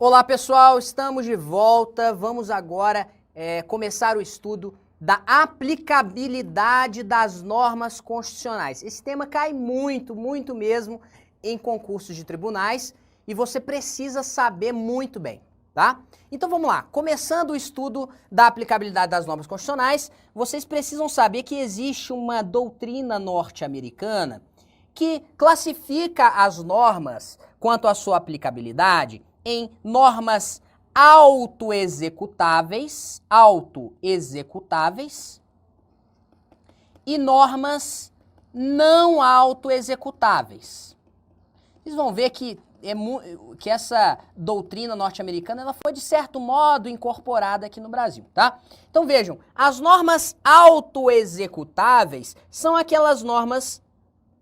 Olá pessoal, estamos de volta. Vamos agora começar o estudo da aplicabilidade das normas constitucionais. Esse tema cai muito mesmo em concursos de tribunais e você precisa saber muito bem, tá? Então vamos lá, começando o estudo da aplicabilidade das normas constitucionais, vocês precisam saber que existe uma doutrina norte-americana que classifica as normas quanto à sua aplicabilidade em normas autoexecutáveis e normas não autoexecutáveis. Vocês vão ver que essa doutrina norte-americana ela foi, de certo modo, incorporada aqui no Brasil, tá? Então vejam, as normas autoexecutáveis são aquelas normas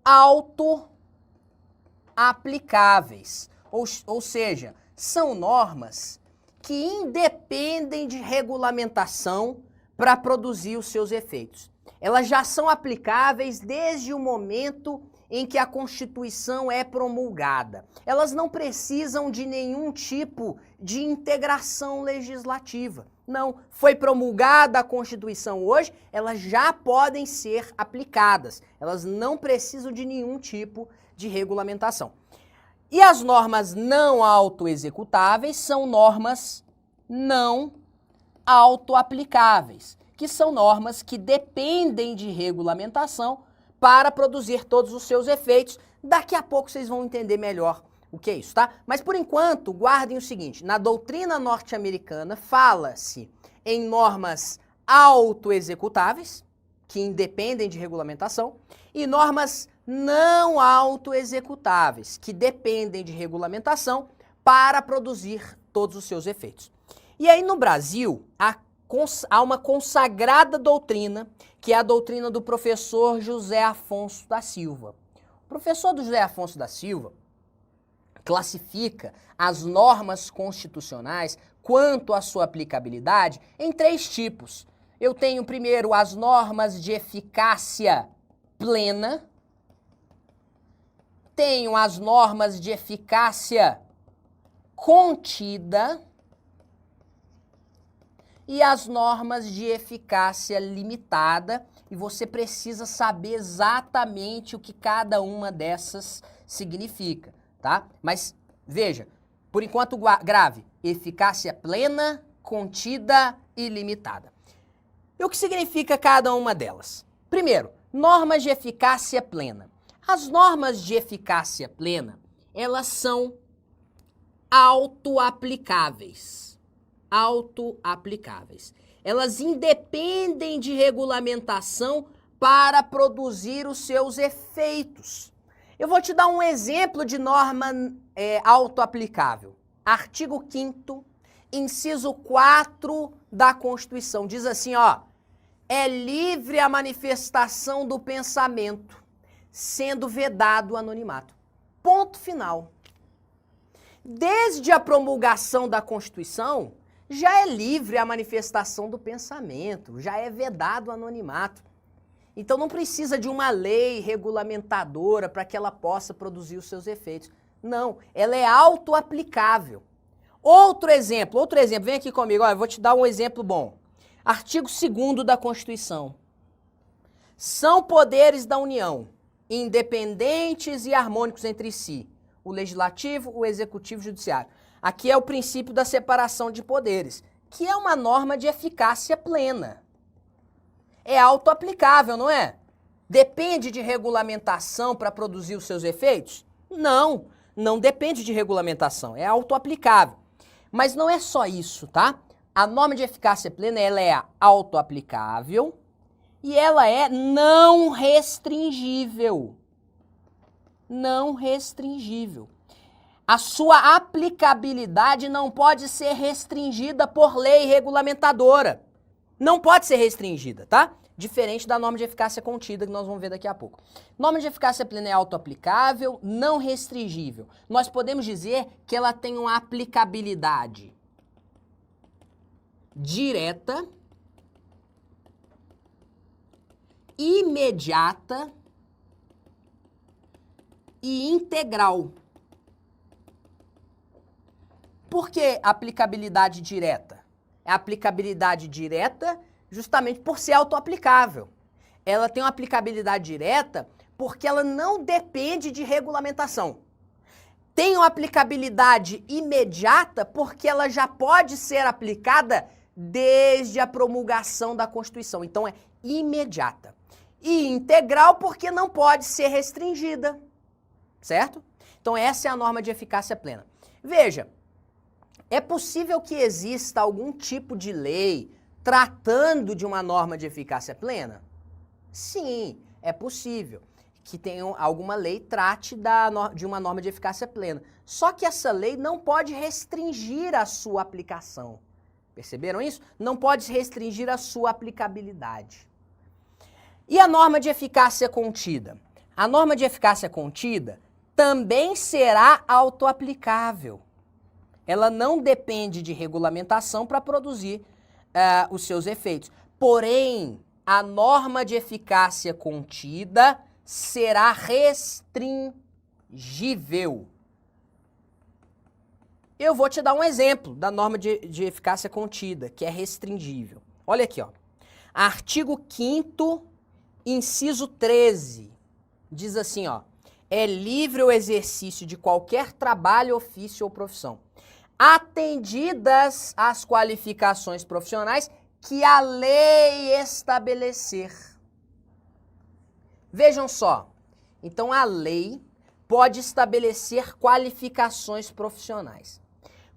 auto-aplicáveis, ou seja, são normas que independem de regulamentação para produzir os seus efeitos. Elas já são aplicáveis desde o momento em que a Constituição é promulgada. Elas não precisam de nenhum tipo de integração legislativa. Não, foi promulgada a Constituição hoje, elas já podem ser aplicadas. Elas não precisam de nenhum tipo de regulamentação. E as normas não autoexecutáveis são normas não autoaplicáveis, que são normas que dependem de regulamentação para produzir todos os seus efeitos. Daqui a pouco vocês vão entender melhor o que é isso, tá? Mas por enquanto, guardem o seguinte, na doutrina norte-americana fala-se em normas autoexecutáveis, que independem de regulamentação, e normas não autoexecutáveis, que dependem de regulamentação para produzir todos os seus efeitos. E aí no Brasil, há uma consagrada doutrina, que é a doutrina do professor José Afonso da Silva. O professor do José Afonso da Silva classifica as normas constitucionais quanto à sua aplicabilidade em 3 tipos. Eu tenho primeiro as normas de eficácia plena, tenho as normas de eficácia contida e as normas de eficácia limitada, e você precisa saber exatamente o que cada uma dessas significa, tá? Mas veja, por enquanto grave, eficácia plena, contida e limitada. E o que significa cada uma delas? Primeiro, normas de eficácia plena. As normas de eficácia plena, elas são autoaplicáveis. Elas independem de regulamentação para produzir os seus efeitos. Eu vou te dar um exemplo de norma autoaplicável. Artigo 5º, inciso 4 da Constituição. Diz assim, ó, é livre a manifestação do pensamento, sendo vedado o anonimato. Ponto final. Desde a promulgação da Constituição, já é livre a manifestação do pensamento, já é vedado o anonimato. Então não precisa de uma lei regulamentadora para que ela possa produzir os seus efeitos. Não, ela é autoaplicável. Outro exemplo, vem aqui comigo, ó, eu vou te dar um exemplo bom. Artigo 2º da Constituição. São poderes da União, independentes e harmônicos entre si, o legislativo, o executivo e o judiciário. Aqui é o princípio da separação de poderes, que é uma norma de eficácia plena. É autoaplicável, não é? Depende de regulamentação para produzir os seus efeitos? Não, não depende de regulamentação, é autoaplicável. Mas não é só isso, tá? A norma de eficácia plena, ela é autoaplicável e ela é não restringível. Não restringível. A sua aplicabilidade não pode ser restringida por lei regulamentadora. Não pode ser restringida, tá? Diferente da norma de eficácia contida, que nós vamos ver daqui a pouco. Norma de eficácia plena é autoaplicável, não restringível. Nós podemos dizer que ela tem uma aplicabilidade direta, imediata e integral. Por que aplicabilidade direta? É aplicabilidade direta justamente por ser autoaplicável. Ela tem uma aplicabilidade direta porque ela não depende de regulamentação. Tem uma aplicabilidade imediata porque ela já pode ser aplicada desde a promulgação da Constituição. Então é imediata. E integral porque não pode ser restringida, certo? Então essa é a norma de eficácia plena. Veja, é possível que exista algum tipo de lei tratando de uma norma de eficácia plena? Sim, é possível que tenha alguma lei trate de uma norma de eficácia plena. Só que essa lei não pode restringir a sua aplicação. Perceberam isso? Não pode restringir a sua aplicabilidade. E a norma de eficácia contida? A norma de eficácia contida também será autoaplicável. Ela não depende de regulamentação para produzir os seus efeitos. Porém, a norma de eficácia contida será restringível. Eu vou te dar um exemplo da norma de eficácia contida, que é restringível. Olha aqui, ó. Artigo 5º, inciso 13, diz assim, ó. É livre o exercício de qualquer trabalho, ofício ou profissão, atendidas as qualificações profissionais que a lei estabelecer. Vejam só, então a lei pode estabelecer qualificações profissionais.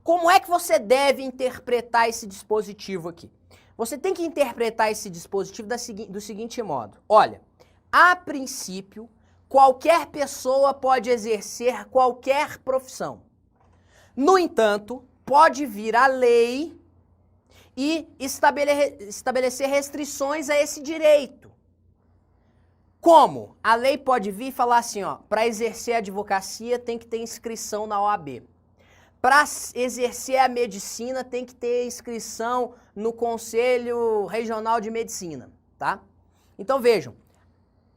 Como é que você deve interpretar esse dispositivo aqui? Você tem que interpretar esse dispositivo do seguinte modo. Olha, a princípio, qualquer pessoa pode exercer qualquer profissão. No entanto, pode vir a lei e estabelecer restrições a esse direito. Como? A lei pode vir e falar assim, ó, para exercer a advocacia tem que ter inscrição na OAB. Para exercer a medicina tem que ter inscrição no Conselho Regional de Medicina, tá? Então vejam,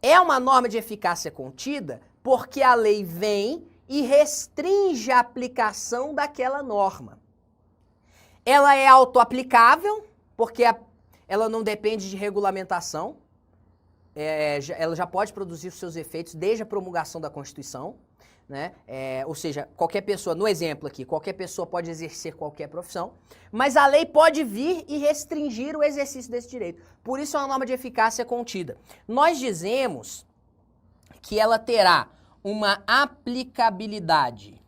é uma norma de eficácia contida porque a lei vem e restringe a aplicação daquela norma. Ela é autoaplicável, porque ela não depende de regulamentação, ela já pode produzir os seus efeitos desde a promulgação da Constituição, né? Ou seja, qualquer pessoa, no exemplo aqui, qualquer pessoa pode exercer qualquer profissão, mas a lei pode vir e restringir o exercício desse direito. Por isso é uma norma de eficácia contida. Nós dizemos que ela terá uma aplicabilidade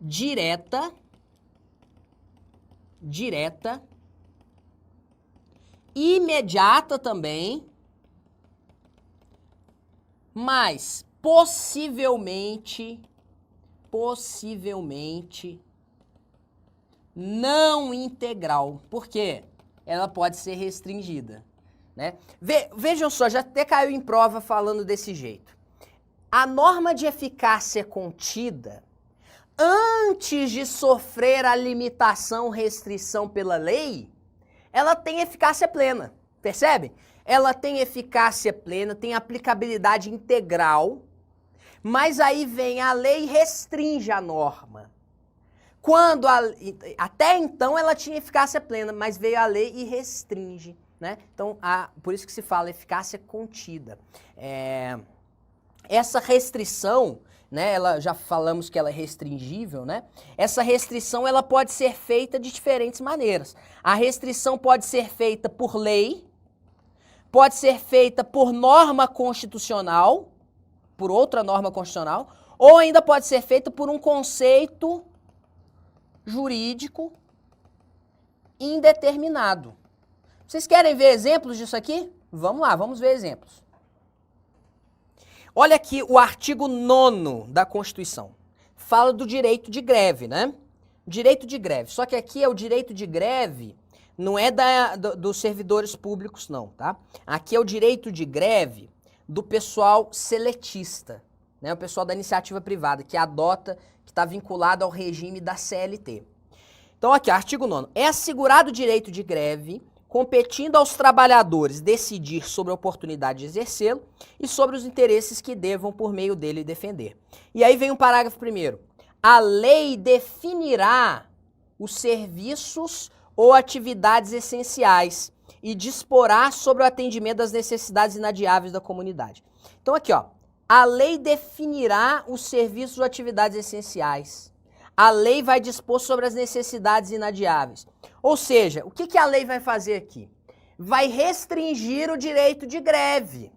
direta, imediata também, mas possivelmente não integral. Por quê? Ela pode ser restringida, né? Vejam só, já até caiu em prova falando desse jeito. A norma de eficácia contida, antes de sofrer a limitação, restrição pela lei, ela tem eficácia plena, percebe? Ela tem eficácia plena, tem aplicabilidade integral, mas aí vem a lei e restringe a norma. Até então ela tinha eficácia plena, mas veio a lei e restringe, né? Então, por isso que se fala eficácia contida. Essa restrição, né, já falamos que ela é restringível, né? Essa restrição ela pode ser feita de diferentes maneiras. A restrição pode ser feita por lei, pode ser feita por norma constitucional, por outra norma constitucional, ou ainda pode ser feita por um conceito jurídico indeterminado. Vocês querem ver exemplos disso aqui? Vamos lá, vamos ver exemplos. Olha aqui o artigo 9º da Constituição. Fala do direito de greve, né? Direito de greve. Só que aqui é o direito de greve, não é dos servidores públicos, não, tá? Aqui é o direito de greve do pessoal seletista, né? O pessoal da iniciativa privada, que está vinculado ao regime da CLT. Então aqui, artigo 9º. É assegurado o direito de greve competindo aos trabalhadores decidir sobre a oportunidade de exercê-lo e sobre os interesses que devam por meio dele defender. E aí vem o parágrafo 1º. A lei definirá os serviços ou atividades essenciais e disporá sobre o atendimento das necessidades inadiáveis da comunidade. Então aqui, ó, a lei definirá os serviços ou atividades essenciais. A lei vai dispor sobre as necessidades inadiáveis. Ou seja, o que a lei vai fazer aqui? Vai restringir o direito de greve.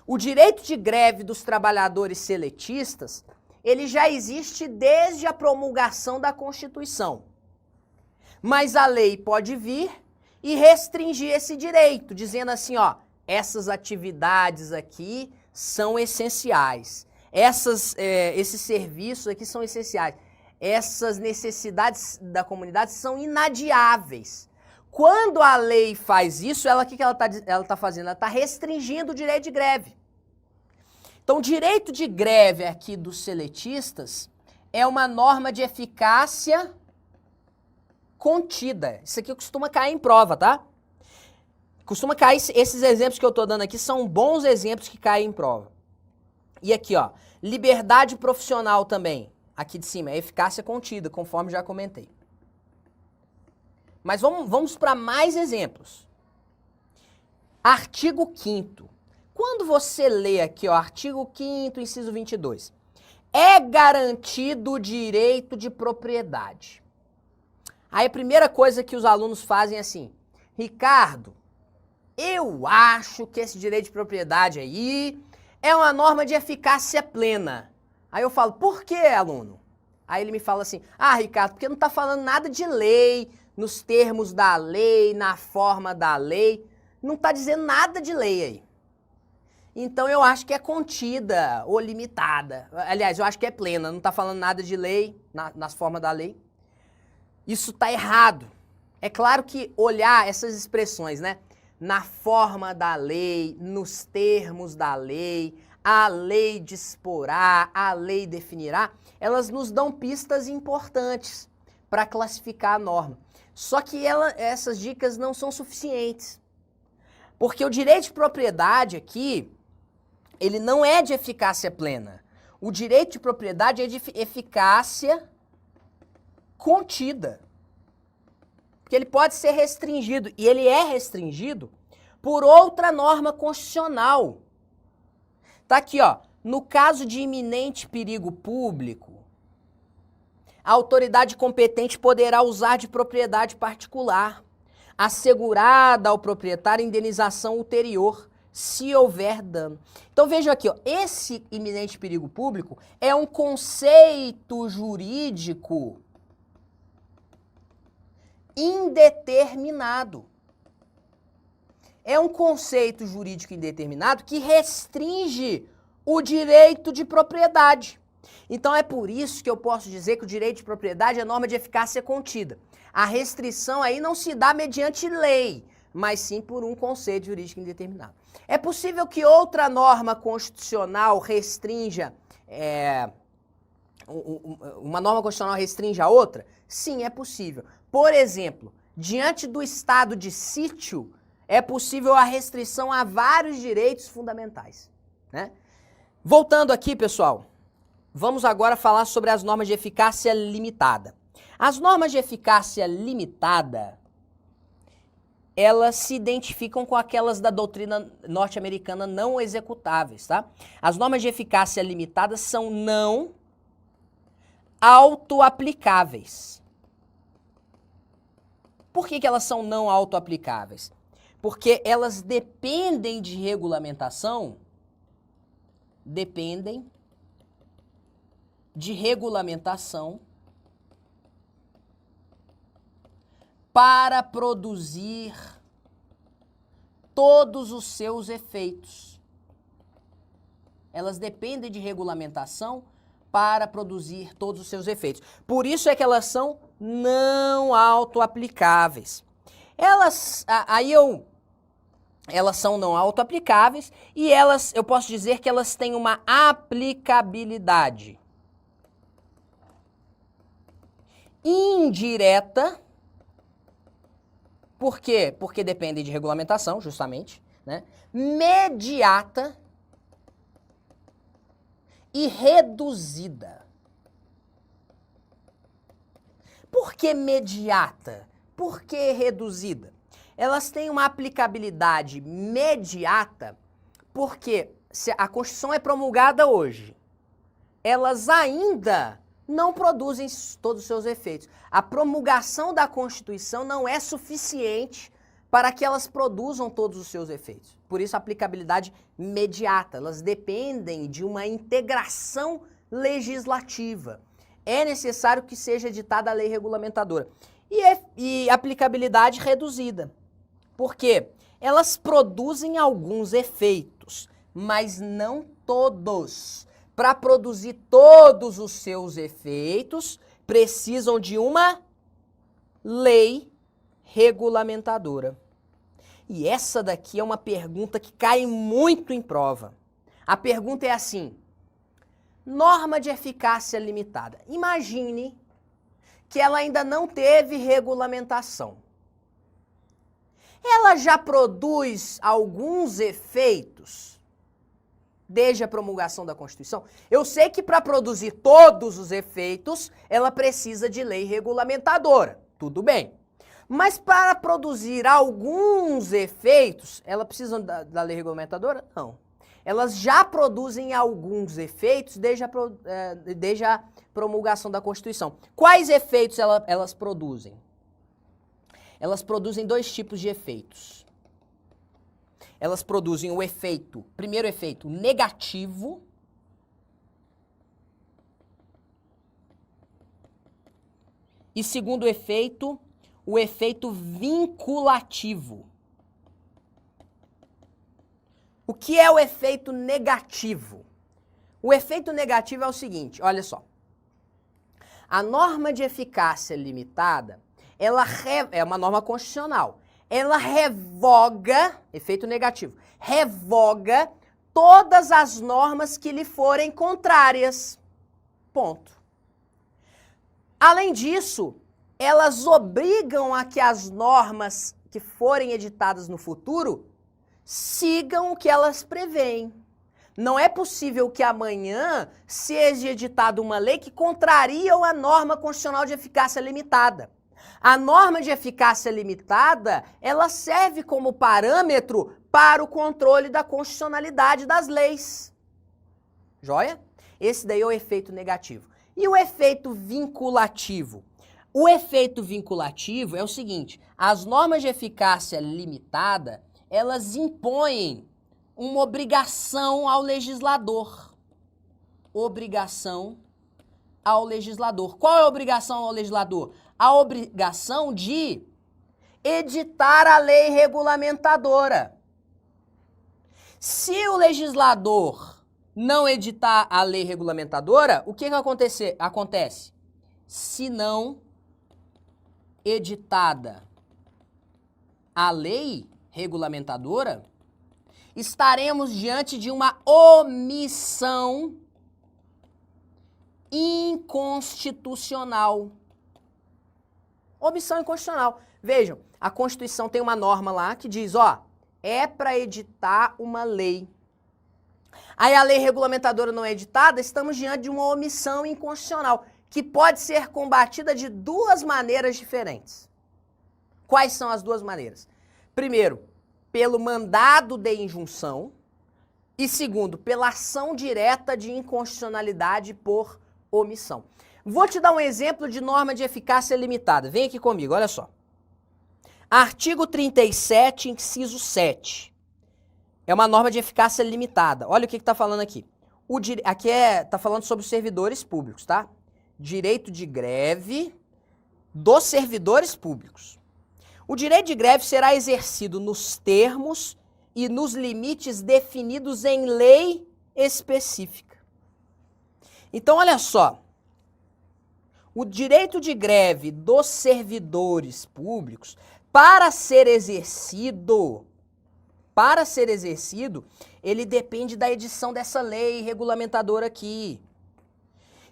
O direito de greve dos trabalhadores seletistas, ele já existe desde a promulgação da Constituição. Mas a lei pode vir e restringir esse direito, dizendo assim, ó, essas atividades aqui são essenciais. Esses serviços aqui são essenciais. Essas necessidades da comunidade são inadiáveis. Quando a lei faz isso, o que ela tá fazendo? Ela está restringindo o direito de greve. Então, o direito de greve aqui dos seletistas é uma norma de eficácia contida. Isso aqui costuma cair em prova, tá? Costuma cair, esses exemplos que eu estou dando aqui são bons exemplos que caem em prova. E aqui, ó, liberdade profissional também. Aqui de cima, é eficácia contida, conforme já comentei. Mas vamos para mais exemplos. Artigo 5º. Quando você lê aqui, ó, artigo 5º, inciso 22, é garantido o direito de propriedade. Aí a primeira coisa que os alunos fazem é assim, Ricardo, eu acho que esse direito de propriedade aí é uma norma de eficácia plena. Aí eu falo, por quê, aluno? Aí ele me fala assim, Ricardo, porque não está falando nada de lei, nos termos da lei, na forma da lei, não está dizendo nada de lei aí. Então eu acho que é contida ou limitada. Aliás, eu acho que é plena, não está falando nada de lei, nas formas da lei. Isso está errado. É claro que olhar essas expressões, né? Na forma da lei, nos termos da lei, a lei disporá, a lei definirá, elas nos dão pistas importantes para classificar a norma. Só que essas dicas não são suficientes. Porque o direito de propriedade aqui, ele não é de eficácia plena. O direito de propriedade é de eficácia contida. Porque ele pode ser restringido, e ele é restringido por outra norma constitucional. Tá aqui, ó, no caso de iminente perigo público, a autoridade competente poderá usar de propriedade particular, assegurada ao proprietário indenização ulterior, se houver dano. Então veja aqui, ó, esse iminente perigo público é um conceito jurídico indeterminado. É um conceito jurídico indeterminado que restringe o direito de propriedade. Então é por isso que eu posso dizer que o direito de propriedade é norma de eficácia contida. A restrição aí não se dá mediante lei, mas sim por um conceito jurídico indeterminado. É possível que outra norma constitucional restrinja, uma norma constitucional restrinja a outra? Sim, é possível. Por exemplo, diante do estado de sítio, é possível a restrição a vários direitos fundamentais, né? Voltando aqui, pessoal, vamos agora falar sobre as normas de eficácia limitada. As normas de eficácia limitada, elas se identificam com aquelas da doutrina norte-americana não executáveis, tá? As normas de eficácia limitada são não autoaplicáveis. Por que elas são não autoaplicáveis? Porque elas dependem de regulamentação, para produzir todos os seus efeitos. Elas dependem de regulamentação para produzir todos os seus efeitos. Por isso é que elas são não autoaplicáveis. Elas são não autoaplicáveis e eu posso dizer que elas têm uma aplicabilidade indireta Por quê? Porque dependem de regulamentação, justamente, né? Mediata e reduzida. Por que mediata? Por que reduzida? Elas têm uma aplicabilidade imediata porque se a Constituição é promulgada hoje, elas ainda não produzem todos os seus efeitos. A promulgação da Constituição não é suficiente para que elas produzam todos os seus efeitos. Por isso, a aplicabilidade imediata. Elas dependem de uma integração legislativa. É necessário que seja editada a lei regulamentadora. E aplicabilidade reduzida. Por quê? Elas produzem alguns efeitos, mas não todos. Para produzir todos os seus efeitos, precisam de uma lei regulamentadora. E essa daqui é uma pergunta que cai muito em prova. A pergunta é assim: norma de eficácia limitada. Imagine que ela ainda não teve regulamentação. Ela já produz alguns efeitos desde a promulgação da Constituição? Eu sei que para produzir todos os efeitos, ela precisa de lei regulamentadora. Tudo bem. Mas para produzir alguns efeitos, ela precisa da lei regulamentadora? Não. Elas já produzem alguns efeitos desde a promulgação da Constituição. Quais efeitos elas produzem? Elas produzem dois tipos de efeitos. Elas produzem o efeito, primeiro efeito negativo, e segundo efeito, o efeito vinculativo. O que é o efeito negativo? O efeito negativo é o seguinte, olha só. A norma de eficácia limitada, é uma norma constitucional. Ela revoga, efeito negativo, revoga todas as normas que lhe forem contrárias. Ponto. Além disso, elas obrigam a que as normas que forem editadas no futuro sigam o que elas preveem. Não é possível que amanhã seja editada uma lei que contraria a norma constitucional de eficácia limitada. A norma de eficácia limitada, ela serve como parâmetro para o controle da constitucionalidade das leis. Joia? Esse daí é o efeito negativo. E o efeito vinculativo? O efeito vinculativo é o seguinte: as normas de eficácia limitada, elas impõem uma obrigação ao legislador. Obrigação ao legislador. Qual é a obrigação ao legislador? A obrigação de editar a lei regulamentadora. Se o legislador não editar a lei regulamentadora, o que acontece? Se não editada a lei regulamentadora, estaremos diante de uma omissão inconstitucional. Omissão inconstitucional. Vejam, a Constituição tem uma norma lá que diz, ó, é para editar uma lei. Aí a lei regulamentadora não é editada, estamos diante de uma omissão inconstitucional, que pode ser combatida de duas maneiras diferentes. Quais são as duas maneiras? Primeiro, pelo mandado de injunção, e segundo, pela ação direta de inconstitucionalidade por omissão. Vou te dar um exemplo de norma de eficácia limitada. Vem aqui comigo, olha só. Artigo 37, inciso 7. É uma norma de eficácia limitada. Olha o que está falando aqui. Aqui está falando sobre os servidores públicos, tá? Direito de greve dos servidores públicos. O direito de greve será exercido nos termos e nos limites definidos em lei específica. Então, olha só. O direito de greve dos servidores públicos, para ser exercido, ele depende da edição dessa lei regulamentadora aqui.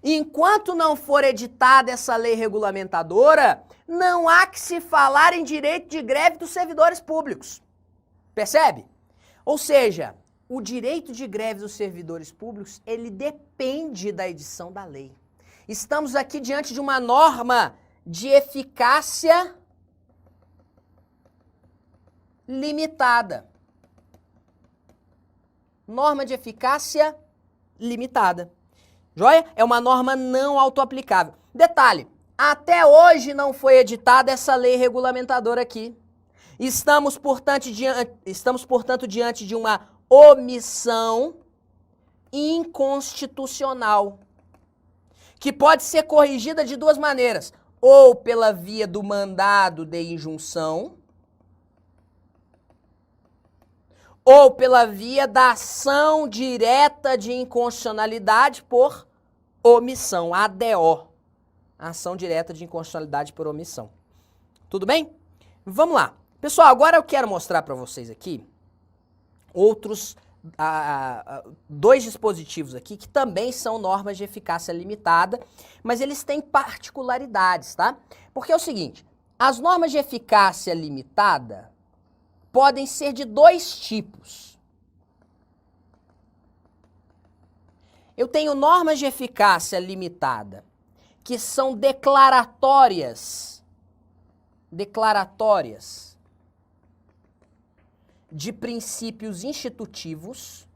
Enquanto não for editada essa lei regulamentadora, não há que se falar em direito de greve dos servidores públicos. Percebe? Ou seja, o direito de greve dos servidores públicos, ele depende da edição da lei. Estamos aqui diante de uma norma de eficácia limitada. Norma de eficácia limitada. Joia? É uma norma não autoaplicável. Detalhe, até hoje não foi editada essa lei regulamentadora aqui. Estamos, portanto, diante de uma omissão inconstitucional, que pode ser corrigida de duas maneiras, ou pela via do mandado de injunção, ou pela via da ação direta de inconstitucionalidade por omissão, ADO, ação direta de inconstitucionalidade por omissão. Tudo bem? Vamos lá. Pessoal, agora eu quero mostrar para vocês aqui outros dois dispositivos aqui que também são normas de eficácia limitada, mas eles têm particularidades, tá? Porque é o seguinte, as normas de eficácia limitada podem ser de dois tipos. Eu tenho normas de eficácia limitada que são declaratórias de princípios institutivos,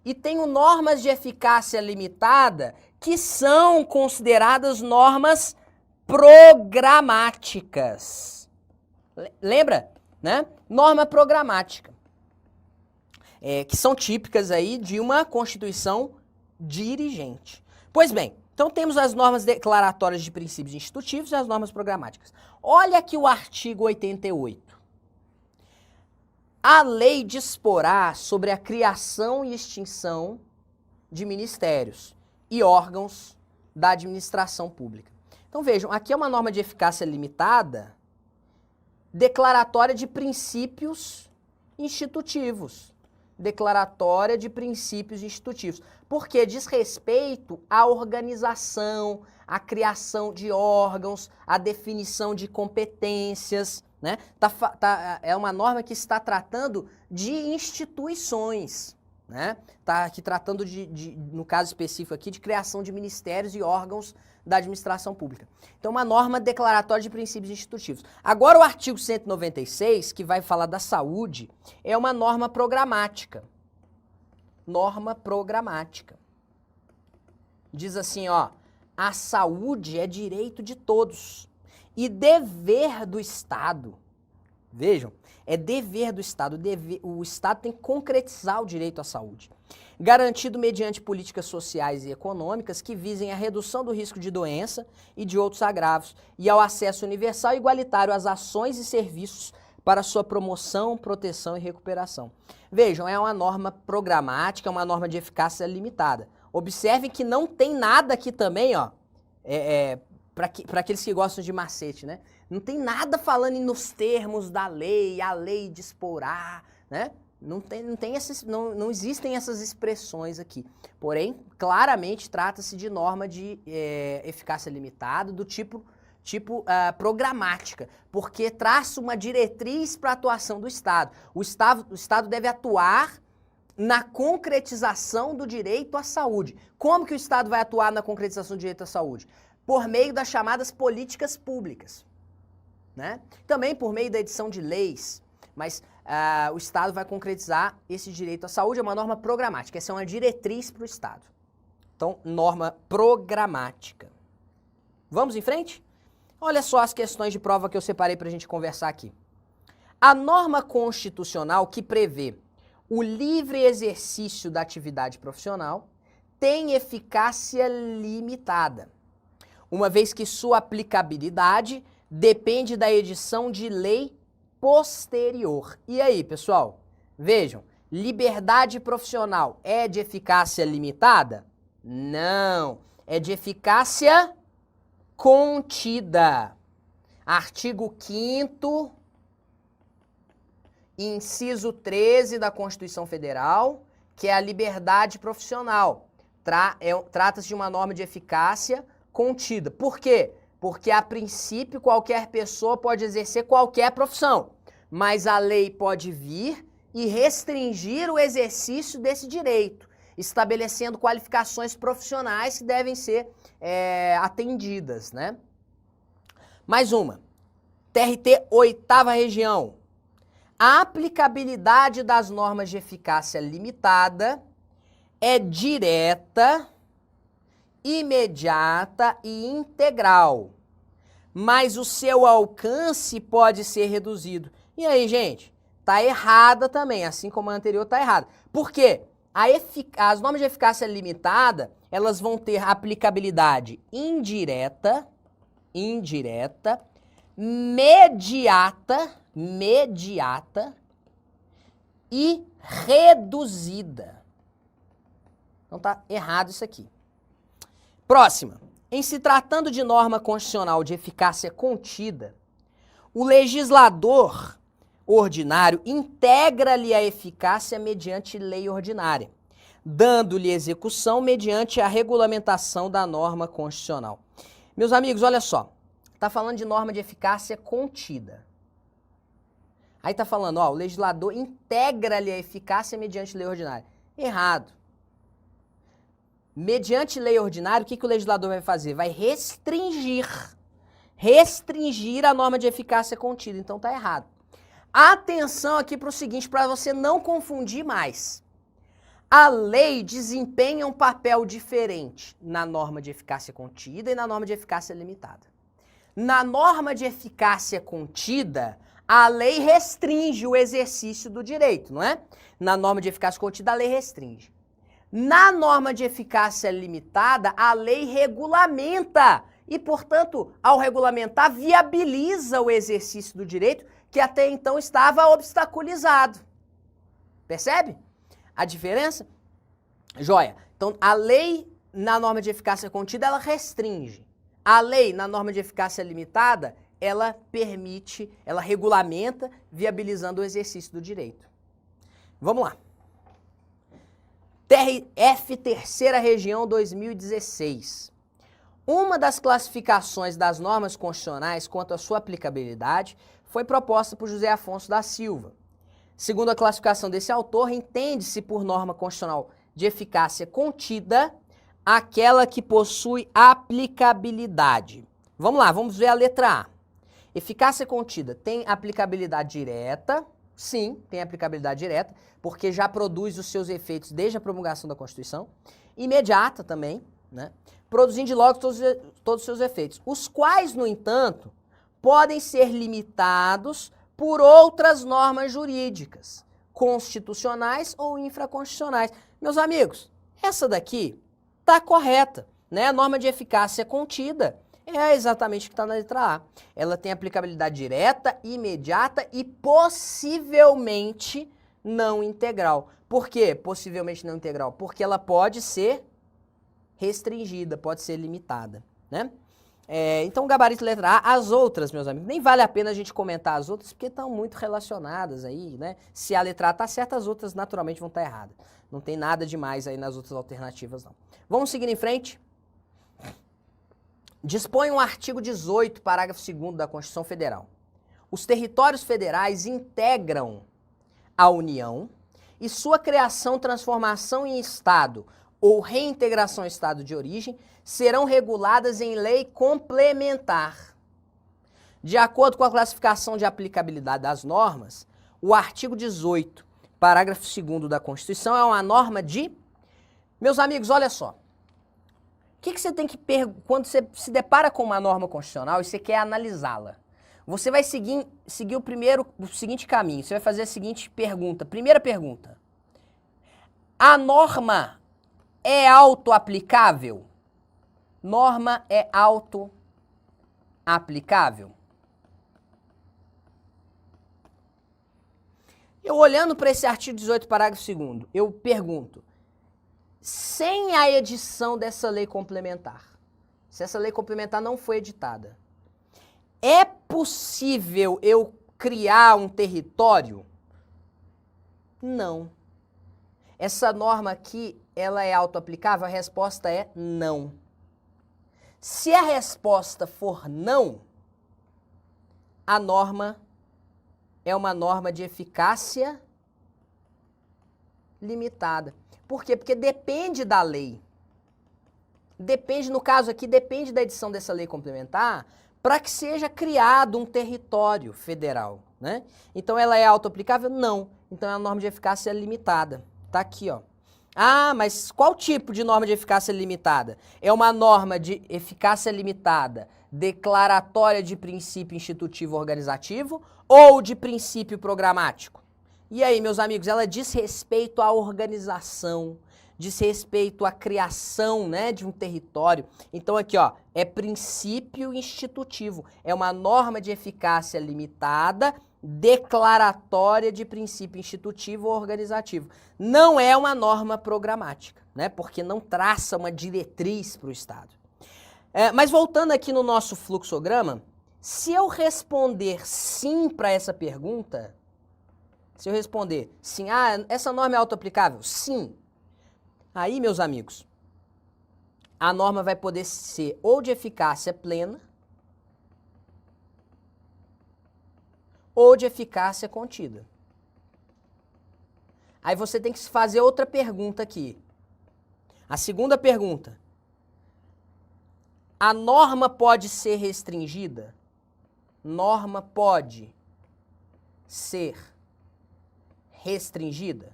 e tenho normas de eficácia limitada que são consideradas normas programáticas. Lembra, né? Norma programática, que são típicas aí de uma Constituição dirigente. Pois bem, então temos as normas declaratórias de princípios institutivos e as normas programáticas. Olha aqui o artigo 88. A lei disporá sobre a criação e extinção de ministérios e órgãos da administração pública. Então vejam, aqui é uma norma de eficácia limitada, declaratória de princípios institutivos. Declaratória de princípios institutivos, porque diz respeito à organização, à criação de órgãos, à definição de competências, né? É uma norma que está tratando de instituições, né? Está aqui tratando no caso específico aqui, de criação de ministérios e órgãos da administração pública. Então, uma norma declaratória de princípios institutivos. Agora, o artigo 196, que vai falar da saúde, é uma norma programática. Norma programática. Diz assim, ó, a saúde é direito de todos e dever do Estado. Vejam, é dever do Estado. O Estado tem que concretizar o direito à saúde, garantido mediante políticas sociais e econômicas que visem a redução do risco de doença e de outros agravos e ao acesso universal e igualitário às ações e serviços para sua promoção, proteção e recuperação. Vejam, é uma norma programática, é uma norma de eficácia limitada. Observem que não tem nada aqui também, ó, para aqueles que gostam de macete, né? Não tem nada falando nos termos da lei, a lei disporá, né? Não existem essas expressões aqui. Porém, claramente trata-se de norma de eficácia limitada, do tipo programática, porque traça uma diretriz para a atuação do Estado. O Estado deve atuar na concretização do direito à saúde. Como que o Estado vai atuar na concretização do direito à saúde? Por meio das chamadas políticas públicas, né? Também por meio da edição de leis, mas o Estado vai concretizar esse direito à saúde, é uma norma programática, essa é uma diretriz para o Estado. Então, norma programática. Vamos em frente? Olha só as questões de prova que eu separei para a gente conversar aqui. A norma constitucional que prevê o livre exercício da atividade profissional tem eficácia limitada, uma vez que sua aplicabilidade depende da edição de lei posterior. E aí, pessoal? Vejam, liberdade profissional é de eficácia limitada? Não, é de eficácia contida. Artigo 5º, inciso 13 da Constituição Federal, que é a liberdade profissional. Trata-se de uma norma de eficácia contida. Por quê? Porque, a princípio, qualquer pessoa pode exercer qualquer profissão, mas a lei pode vir e restringir o exercício desse direito, estabelecendo qualificações profissionais que devem ser atendidas, né? Mais uma. TRT 8ª região. A aplicabilidade das normas de eficácia limitada é direta, imediata e integral, mas o seu alcance pode ser reduzido. E aí, gente? Tá errada também, assim como a anterior tá errada. Por quê? As normas de eficácia limitada, elas vão ter aplicabilidade indireta, mediata e reduzida. Então tá errado isso aqui. Próxima. Em se tratando de norma constitucional de eficácia contida, o legislador ordinário integra-lhe a eficácia mediante lei ordinária, dando-lhe execução mediante a regulamentação da norma constitucional. Meus amigos, olha só. Tá falando de norma de eficácia contida. Aí tá falando, ó, o legislador integra-lhe a eficácia mediante lei ordinária. Errado. Mediante lei ordinária, o que o legislador vai fazer? Vai restringir a norma de eficácia contida. Então tá errado. Atenção aqui para o seguinte, para você não confundir mais. A lei desempenha um papel diferente na norma de eficácia contida e na norma de eficácia limitada. Na norma de eficácia contida, a lei restringe o exercício do direito, não é? Na norma de eficácia contida, a lei restringe. Na norma de eficácia limitada, a lei regulamenta e, portanto, ao regulamentar, viabiliza o exercício do direito que até então estava obstaculizado. Percebe a diferença? Joia. Então, a lei na norma de eficácia contida, ela restringe. A lei na norma de eficácia limitada, ela permite, ela regulamenta, viabilizando o exercício do direito. Vamos lá. TRF 3ª Região 2016. Uma das classificações das normas constitucionais quanto à sua aplicabilidade foi proposta por José Afonso da Silva. Segundo a classificação desse autor, entende-se por norma constitucional de eficácia contida aquela que possui aplicabilidade. Vamos lá, vamos ver a letra A. Eficácia contida tem aplicabilidade direta? Sim, tem aplicabilidade direta, porque já produz os seus efeitos desde a promulgação da Constituição. Imediata também, né? Produzindo logo todos os seus efeitos, os quais, no entanto, podem ser limitados por outras normas jurídicas, constitucionais ou infraconstitucionais. Meus amigos, essa daqui está correta, né? A norma de eficácia contida é exatamente o que está na letra A. Ela tem aplicabilidade direta, imediata e possivelmente não integral. Por quê? Possivelmente não integral? Porque ela pode ser restringida, pode ser limitada, né? Então, gabarito letra A. As outras, meus amigos, nem vale a pena a gente comentar as outras, porque estão muito relacionadas aí, né? Se a letra A está certa, as outras naturalmente vão estar erradas. Não tem nada demais aí nas outras alternativas, não. Vamos seguir em frente? Dispõe o artigo 18, parágrafo 2º da Constituição Federal. Os territórios federais integram a União e sua criação, transformação em Estado ou reintegração ao Estado de origem serão reguladas em lei complementar. De acordo com a classificação de aplicabilidade das normas, o artigo 18, parágrafo 2º da Constituição é uma norma de... Meus amigos, olha só. O que você tem que perguntar quando você se depara com uma norma constitucional e você quer analisá-la? Você vai seguir o seguinte caminho. Você vai fazer a seguinte pergunta. Primeira pergunta. A norma é auto-aplicável? Norma é auto-aplicável? Eu olhando para esse artigo 18, parágrafo 2º, eu pergunto, sem a edição dessa lei complementar, se essa lei complementar não foi editada, é possível eu criar um território? Não. essa norma aqui, ela é autoaplicável? A resposta é não. Se a resposta for não, a norma é uma norma de eficácia limitada. Por quê? Porque depende da lei. Depende, no caso aqui, depende da edição dessa lei complementar para que seja criado um território federal, né? Então ela é autoaplicável? Não. Então é uma norma de eficácia limitada. Tá aqui, ó. Ah, mas qual tipo de norma de eficácia limitada? É uma norma de eficácia limitada declaratória de princípio institutivo organizativo ou de princípio programático? E aí, meus amigos, ela diz respeito à organização, diz respeito à criação, né, de um território. Então aqui, ó, é princípio institutivo, é uma norma de eficácia limitada, declaratória de princípio institutivo ou organizativo. Não é uma norma programática, né, porque não traça uma diretriz para o Estado. Mas voltando aqui no nosso fluxograma, se eu responder sim para essa pergunta, se eu responder sim, essa norma é autoaplicável? Sim. Aí, meus amigos, a norma vai poder ser ou de eficácia plena ou de eficácia contida. Aí você tem que fazer outra pergunta aqui. A segunda pergunta. A norma pode ser restringida? Norma pode ser restringida?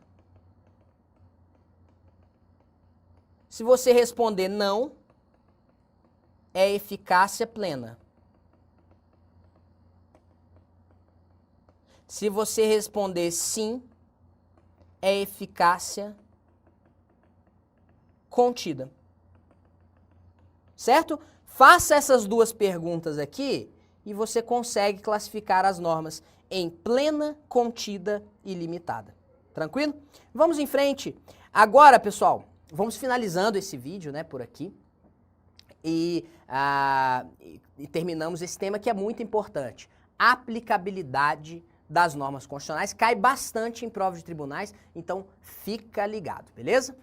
Se você responder não, é eficácia plena. Se você responder sim, é eficácia contida. Certo? Faça essas duas perguntas aqui e você consegue classificar as normas em plena, contida e limitada. Tranquilo? Vamos em frente. Agora, pessoal, vamos finalizando esse vídeo, né, por aqui. E terminamos esse tema que é muito importante. Aplicabilidade das normas constitucionais. Cai bastante em provas de tribunais, então fica ligado, beleza?